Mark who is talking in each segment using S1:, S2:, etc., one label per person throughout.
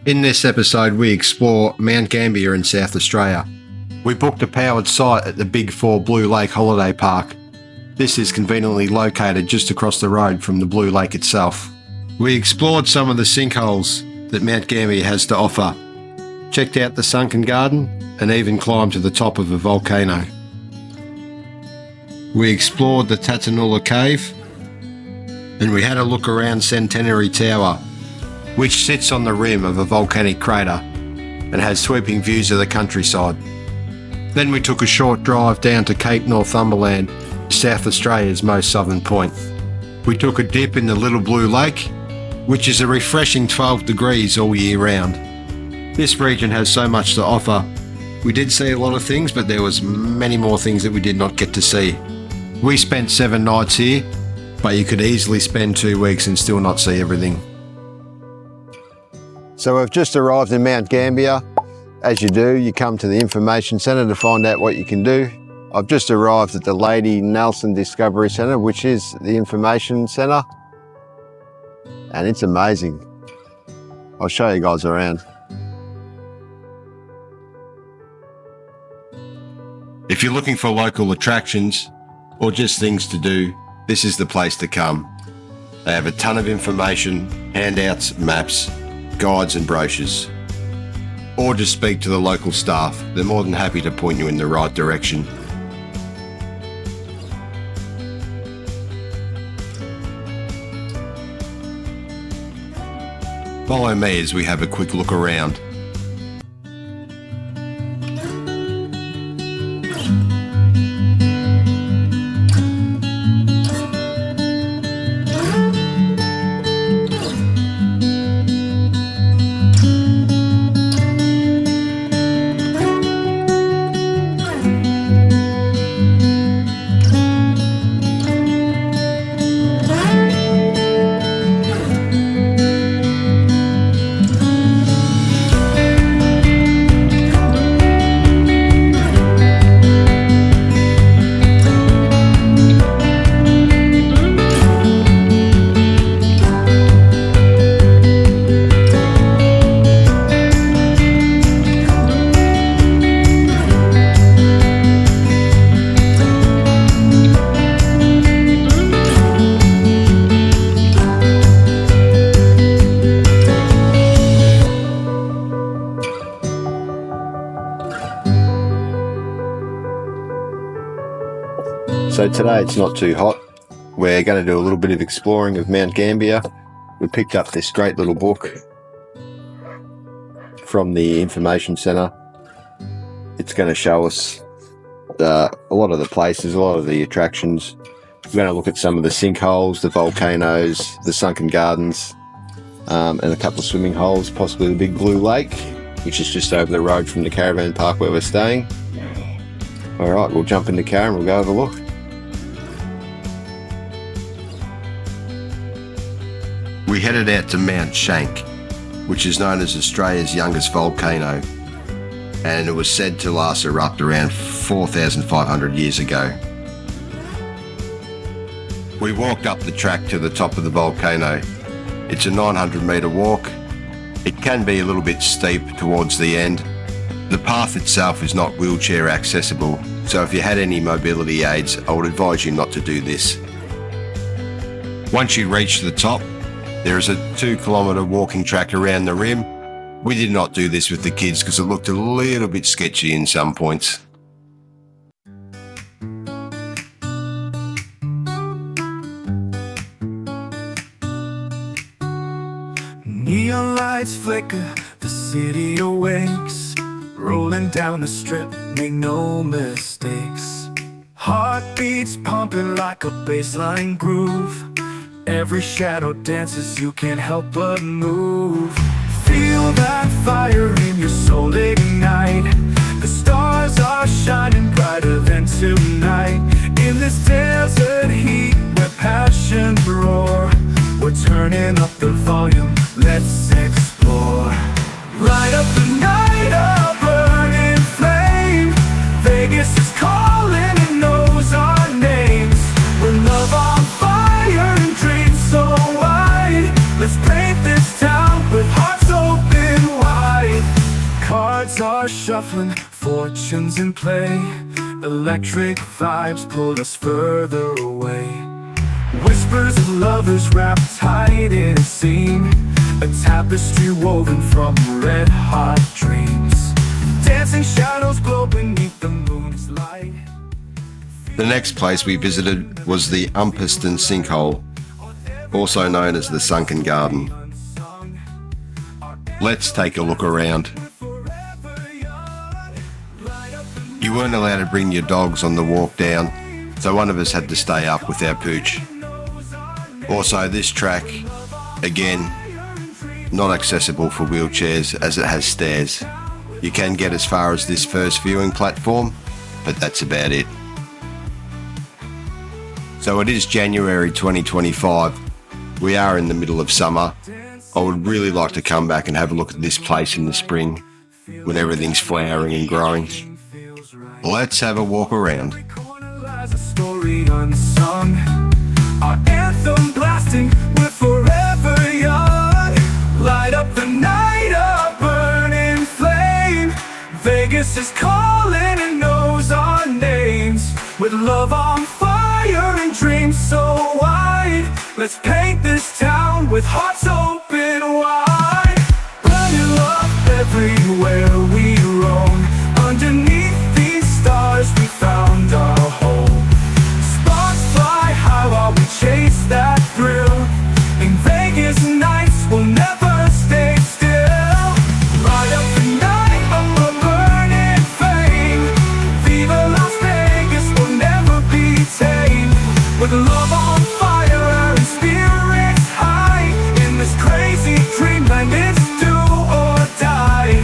S1: In this episode, we explore Mount Gambier in South Australia. We booked a powered site at the Big 4 Blue Lake Holiday Park. This is conveniently located just across the road from the Blue Lake itself. We explored some of the sinkholes that Mount Gambier has to offer, checked out the Sunken Garden, and even climbed to the top of a volcano. We explored the Tantanoola Cave, and we had a look around Centenary Tower, which sits on the rim of a volcanic crater and has sweeping views of the countryside. Then we took a short drive down to Cape Northumberland, South Australia's most southern point. We took a dip in the Little Blue Lake, which is a refreshing 12 degrees all year round. This region has so much to offer. We did see a lot of things, but there was many more things that we did not get to see. We spent 7 nights here, but you could easily spend 2 weeks and still not see everything. So we've just arrived in Mount Gambier. As you do, you come to the information centre to find out what you can do. I've just arrived at the Lady Nelson Discovery Centre, which is the information centre, and it's amazing. I'll show you guys around. If you're looking for local attractions or just things to do, this is the place to come. They have a ton of information, handouts, maps, guides and brochures. Or just speak to the local staff. They're more than happy to point you in the right direction. Follow me as we have a quick look around. So today it's not too hot. We're going to do a little bit of exploring of Mount Gambier. We picked up this great little book from the information centre. It's going to show us a lot of the places, a lot of the attractions. We're going to look at some of the sinkholes, the volcanoes, the sunken gardens, and a couple of swimming holes, possibly the Big Blue Lake, which is just over the road from the caravan park where we're staying. All right, we'll jump in the car and we'll go have a look. We headed out to Mount Schank, which is known as Australia's youngest volcano, and it was said to last erupt around 4,500 years ago. We walked up the track to the top of the volcano. It's a 900-metre walk. It can be a little bit steep towards the end. The path itself is not wheelchair accessible, so if you had any mobility aids, I would advise you not to do this. Once you reach the top, there is a 2-kilometre walking track around the rim. We did not do this with the kids because it looked a little bit sketchy in some points.
S2: Neon lights flicker, the city awakes. Rolling down the strip, make no mistakes. Heartbeats pumping like a bassline groove. Every shadow dances, you can't help but move. Feel that fire in your soul ignite. The stars are shining brighter than tonight. In this desert heat where passions roar, we're turning up the volume, let's explore. Light up the night, a burning flame. Vegas is calling and knows our names. We're love on fire and dreams so wide. Let's paint this town with Cards are shuffling, fortunes in play. Electric vibes pulled us further away. Whispers of lovers wrapped tight in a scene, a tapestry woven from red-hot dreams. Dancing shadows glow beneath the moon's light.
S1: The next place we visited was the Umpiston Sinkhole, also known as the Sunken Garden. Let's take a look around. You weren't allowed to bring your dogs on the walk down, so one of us had to stay up with our pooch. Also, this track, again, not accessible for wheelchairs as it has stairs. You can get as far as this first viewing platform, but that's about it. So it is January 2025. We are in the middle of summer. I would really like to come back and have a look at this place in the spring when everything's flowering and growing. Let's have a walk around.
S2: A story unsung, our anthem blasting, we're forever young. Light up the night, a burning flame. Vegas is calling and knows our names. With love on fire and dreams so wide, let's paint this town with hearts open wide. Burning love everywhere we roam. Underneath these stars we found our home. Sparks fly high while we chase that thrill. In Vegas nights we'll never stay still. Light up the night of a burning flame. Viva Las Vegas, we'll never be tamed. With love on fire and spirits high. In this crazy dreamland it's do or die.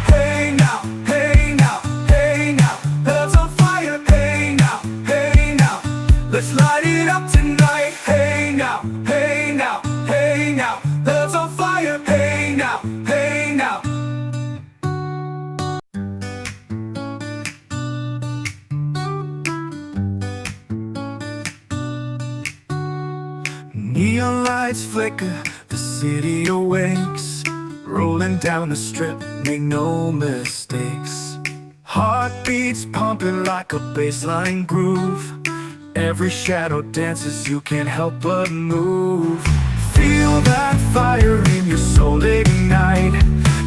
S2: Hey now, hey now, hey now. Love's on fire, hey now, hey now. Let's light it up tonight. Hey now, hey now, hey now. Love's on fire, hey now, hey now. Neon lights flicker, the city awakes. Rolling down the strip, make no mistakes. Heartbeats pumping like a bassline groove. Every shadow dances, you can't help but move. Feel that fire in your soul ignite.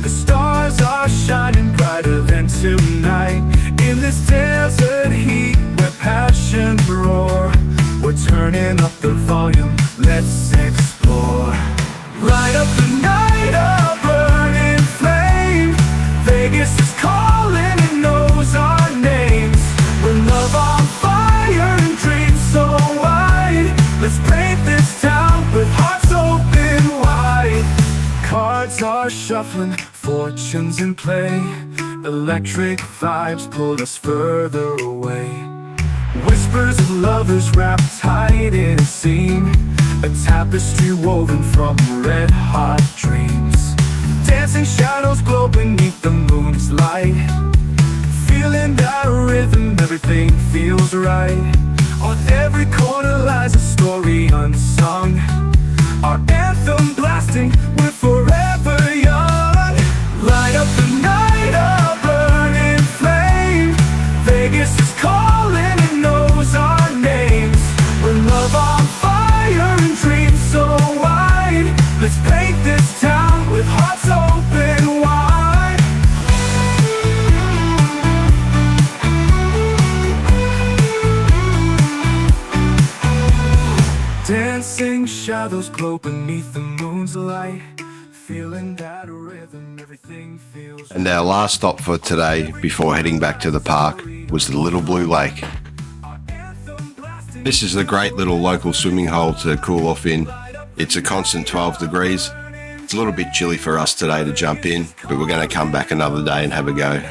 S2: The stars are shining brighter than tonight. In this desert heat where passions roar, we're turning up the volume, let's explore. Light up the night, a burning flame. Vegas is calling and knows our names. We're love on fire and dreams so wide. Let's paint this town with hearts open wide. Cards are shuffling, fortunes in play. Electric vibes pulled us further away. Whispers of lovers wrapped tight in a scene, a tapestry woven from red-hot dreams. Dancing shadows glow beneath the moon's light. Feeling that rhythm, everything feels right. On every corner lies a story unsung, our anthem blasting, we're forever young. Light up the night, a burning flame. Vegas is calling and knows our names. We're love on fire and dreams so wide. Let's paint this town with hearts open wide. Dancing shadows glow beneath the moon's light. Feeling that rhythm, everything feels.
S1: And our last stop for today before heading back to the park was the Little Blue Lake. This is a great little local swimming hole to cool off in. It's a constant 12 degrees. It's a little bit chilly for us today to jump in, but we're going to come back another day and have a go.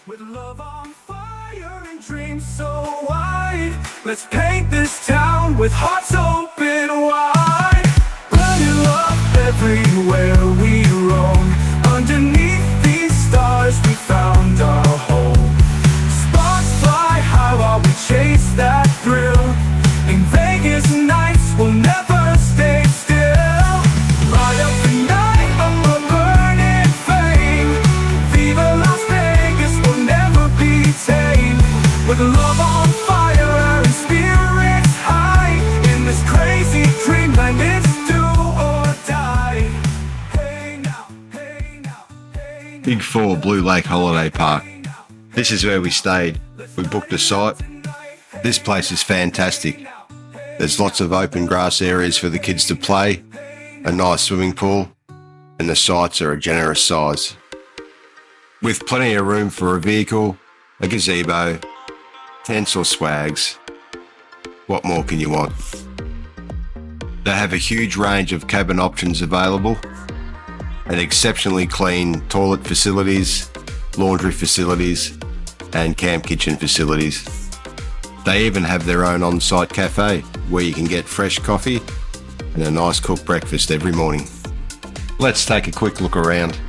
S2: With love on fire and dreams so wide, let's paint this town with hearts open wide. Burning love everywhere we roam. Underneath these stars we found our home. Sparks fly high while we chase that thrill. In Vegas nights we'll never stay still. Light up the night of a burning flame. Viva la
S1: Big 4 Blue Lake Holiday Park. This is where we stayed. We booked a site. This place is fantastic. There's lots of open grass areas for the kids to play, a nice swimming pool, and the sites are a generous size. With plenty of room for a vehicle, a gazebo, tents or swags. What more can you want? They have a huge range of cabin options available and exceptionally clean toilet facilities, laundry facilities, and camp kitchen facilities. They even have their own on-site cafe where you can get fresh coffee and a nice cooked breakfast every morning. Let's take a quick look around.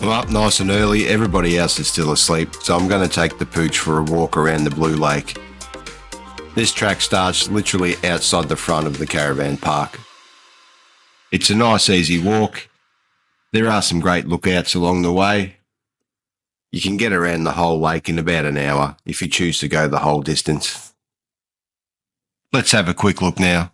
S1: I'm up nice and early, everybody else is still asleep, so I'm going to take the pooch for a walk around the Blue Lake. This track starts literally outside the front of the caravan park. It's a nice easy walk. There are some great lookouts along the way. You can get around the whole lake in about an hour if you choose to go the whole distance. Let's have a quick look now.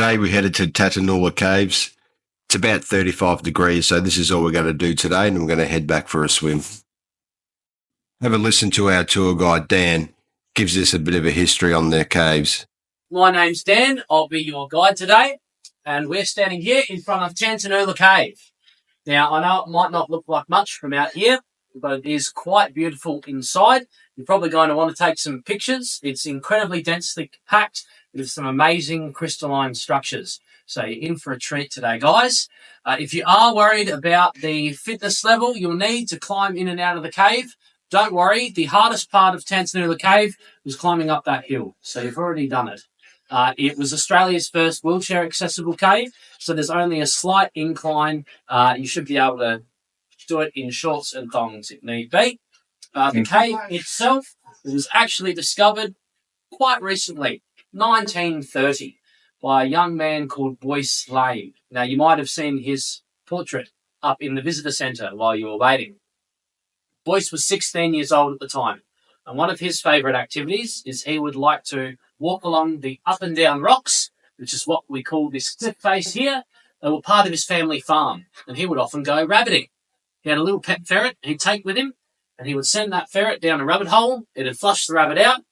S1: Today we headed to Tantanoola Caves. It's about 35 degrees, so this is all we're going to do today, and we're going to head back for a swim. Have a listen to our tour guide, Dan, gives us a bit of a history on their caves.
S3: My name's Dan. I'll be your guide today, and we're standing here in front of Tantanoola Cave. Now, I know it might not look like much from out here, but it is quite beautiful inside. You're probably going to want to take some pictures. It's incredibly densely packed with some amazing crystalline structures. So you're in for a treat today, guys. If you are worried about the fitness level you'll need to climb in and out of the cave, don't worry. The hardest part of Tantanoola Cave was climbing up that hill. So you've already done it. It was Australia's first wheelchair accessible cave, so there's only a slight incline. You should be able to do it in shorts and thongs if need be. The cave itself was actually discovered quite recently, 1930, by a young man called Boyce Lane. Now, you might have seen his portrait up in the visitor centre while you were waiting. Boyce was 16 years old at the time, and one of his favourite activities is he would like to walk along the up and down rocks, which is what we call this cliff face here. They were part of his family farm, and he would often go rabbiting. He had a little pet ferret he'd take with him, and he would send that ferret down a rabbit hole. It'd flush the rabbit out.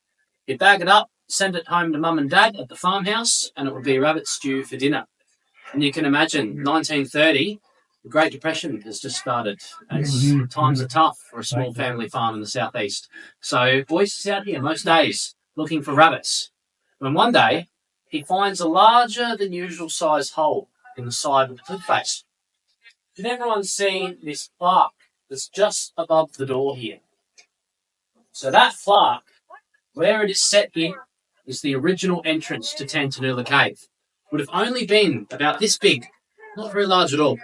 S3: He'd bag it up, send it home to mum and dad at the farmhouse, and it would be rabbit stew for dinner. And you can imagine, 1930, the Great Depression has just started. Times are tough for a small family farm in the southeast. So Boyce is out here most days looking for rabbits. When one day, he finds a larger than usual size hole in the side of the cliff face. Can everyone see this plaque that's just above the door here? So that plaque, where it is set in, is the original entrance to Tantanoola Cave. Would have only been about this big, not very large at all.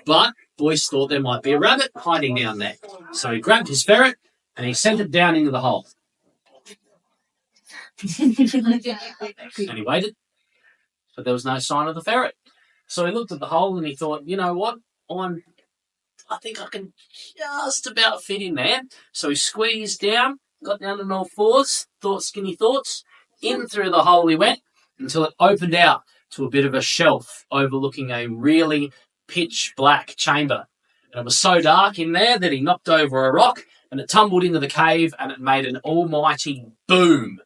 S3: But Boyce thought there might be a rabbit hiding down there. So he grabbed his ferret and he sent it down into the hole. And he waited, but there was no sign of the ferret. So he looked at the hole and he thought, you know what? I think I can just about fit in there. So he squeezed down, got down on all fours, thought skinny thoughts. In through the hole he went until it opened out to a bit of a shelf overlooking a really pitch black chamber. And it was so dark in there that he knocked over a rock and it tumbled into the cave and it made an almighty boom.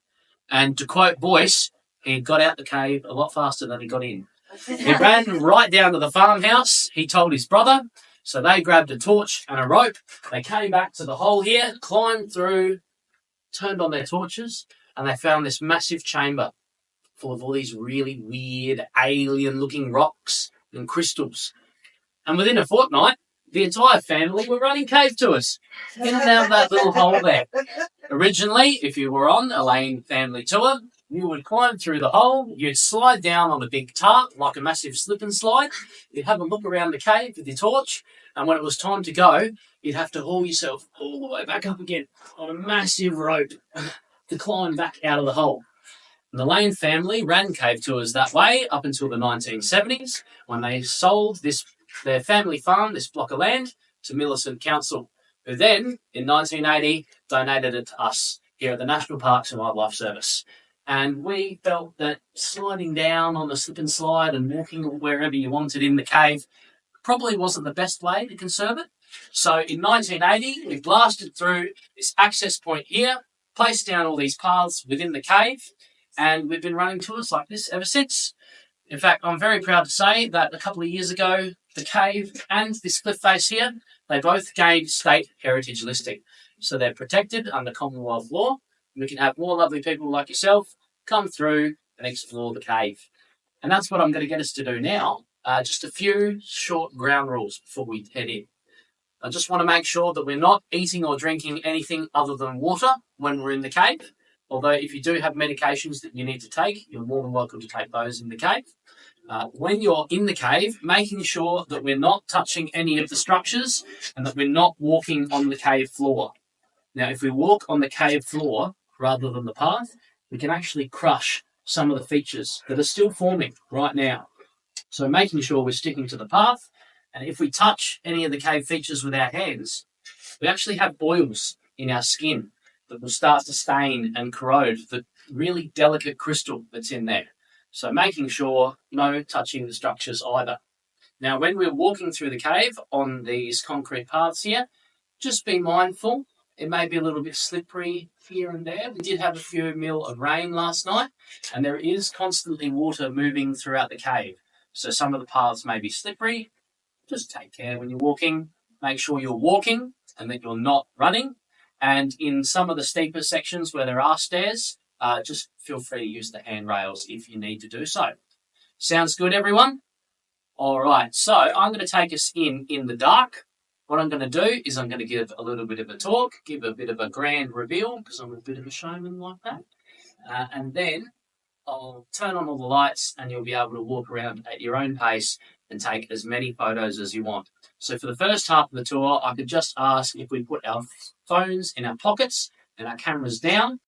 S3: And to quote Boyce, he got out the cave a lot faster than he got in. He ran right down to the farmhouse. He told his brother. So they grabbed a torch and a rope. They came back to the hole here, climbed through, turned on their torches, and they found this massive chamber full of all these really weird, alien-looking rocks and crystals. And within a fortnight, the entire family were running cave tours in and out of that little hole there. Originally, if you were on a Lane family tour, you would climb through the hole, you'd slide down on a big tarp, like a massive slip and slide, you'd have a look around the cave with your torch, and when it was time to go, you'd have to haul yourself all the way back up again on a massive rope to climb back out of the hole. And the Lane family ran cave tours that way up until the 1970s, when they sold their family farm, this block of land, to Millicent Council, who then, in 1980, donated it to us here at the National Parks and Wildlife Service. And we felt that sliding down on the slip and slide and walking wherever you wanted in the cave probably wasn't the best way to conserve it. So in 1980, we blasted through this access point here, placed down all these paths within the cave, and we've been running tours like this ever since. In fact, I'm very proud to say that a couple of years ago, the cave and this cliff face here, they both gained state heritage listing. So they're protected under Commonwealth law. We can have more lovely people like yourself come through and explore the cave. And that's what I'm going to get us to do now. Just a few short ground rules before we head in. I just want to make sure that we're not eating or drinking anything other than water when we're in the cave. Although if you do have medications that you need to take, you're more than welcome to take those in the cave. When you're in the cave, making sure that we're not touching any of the structures and that we're not walking on the cave floor. Now, if we walk on the cave floor rather than the path, we can actually crush some of the features that are still forming right now. So making sure we're sticking to the path, and if we touch any of the cave features with our hands, we actually have oils in our skin that will start to stain and corrode the really delicate crystal that's in there. So making sure no touching the structures either. Now, when we're walking through the cave on these concrete paths here, just be mindful. It may be a little bit slippery here and there. We did have a few mil of rain last night, and there is constantly water moving throughout the cave. So some of the paths may be slippery. Just take care when you're walking. Make sure you're walking and that you're not running. And in some of the steeper sections where there are stairs, just feel free to use the handrails if you need to do so. Sounds good, everyone? All right, so I'm going to take us in the dark. What I'm going to do is I'm going to give a little bit of a talk, give a bit of a grand reveal, because I'm a bit of a showman like that. And then I'll turn on all the lights and you'll be able to walk around at your own pace and take as many photos as you want. So for the first half of the tour, I could just ask if we put our phones in our pockets and our cameras down.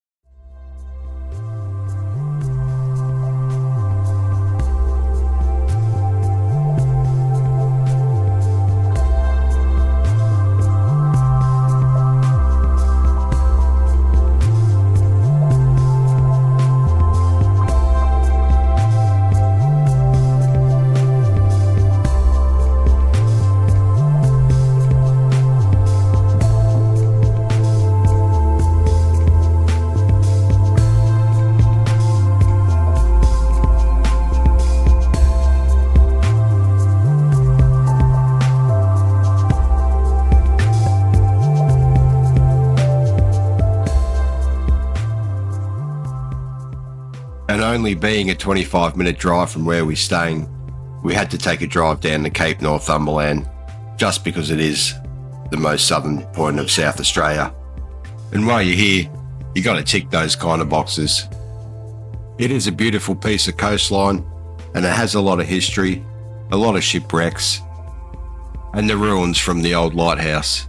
S1: And only being a 25-minute drive from where we're staying, we had to take a drive down to Cape Northumberland just because it is the most southern point of South Australia. And while you're here, you got to tick those kind of boxes. It is a beautiful piece of coastline and it has a lot of history, a lot of shipwrecks, and the ruins from the old lighthouse.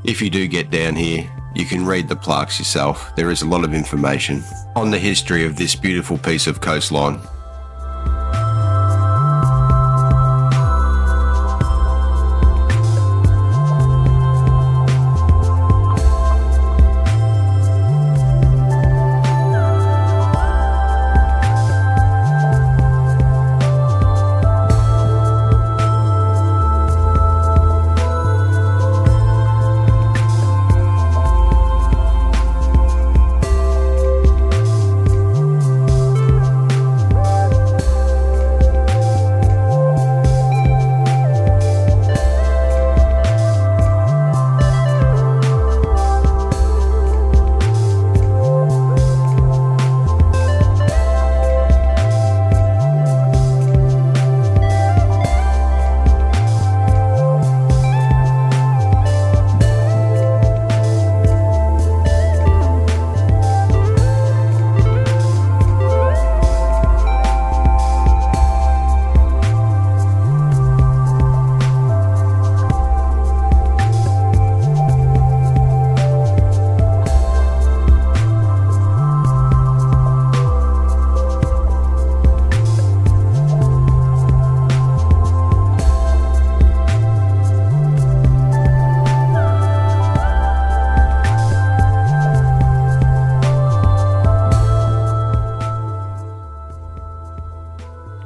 S1: If you do get down here, you can read the plaques yourself. There is a lot of information on the history of this beautiful piece of coastline.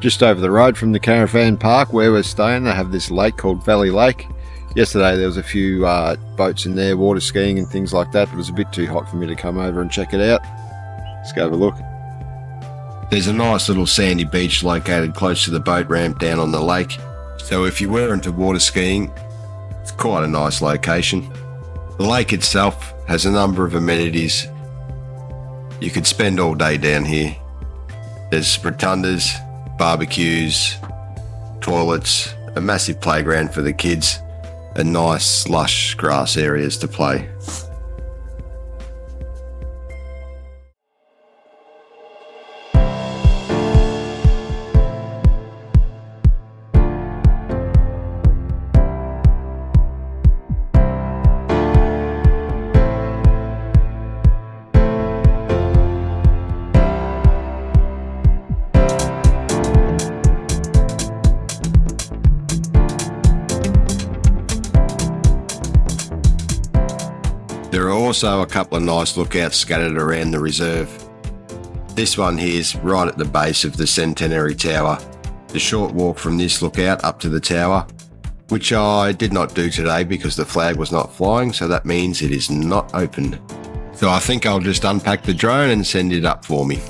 S1: Just over the road from the caravan park where we're staying, they have this lake called Valley Lake. Yesterday there was a few boats in there, water skiing and things like that. It was a bit too hot for me to come over and check it out. Let's go have a look. There's a nice little sandy beach located close to the boat ramp down on the lake. So if you were into water skiing, it's quite a nice location. The lake itself has a number of amenities. You could spend all day down here. There's rotundas, barbecues, toilets, a massive playground for the kids, and nice lush grass areas to play. There are also a couple of nice lookouts scattered around the reserve. This one here is right at the base of the Centenary Tower. The short walk from this lookout up to the tower, which I did not do today because the flag was not flying, so that means it is not open. So I think I'll just unpack the drone and send it up for me.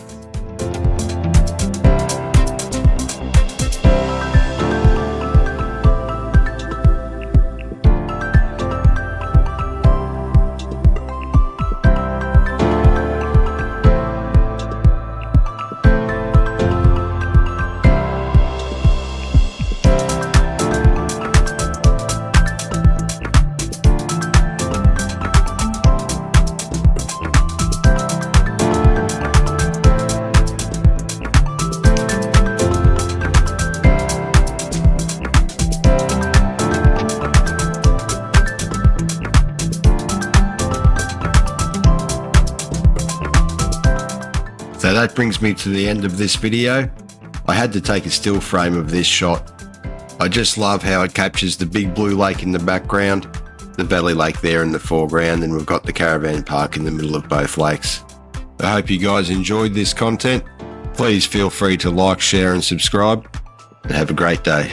S1: So that brings me to the end of this video. I had to take a still frame of this shot. I just love how it captures the big blue lake in the background, the Valley Lake there in the foreground, and we've got the caravan park in the middle of both lakes. I hope you guys enjoyed this content. Please feel free to like, share and subscribe, and have a great day.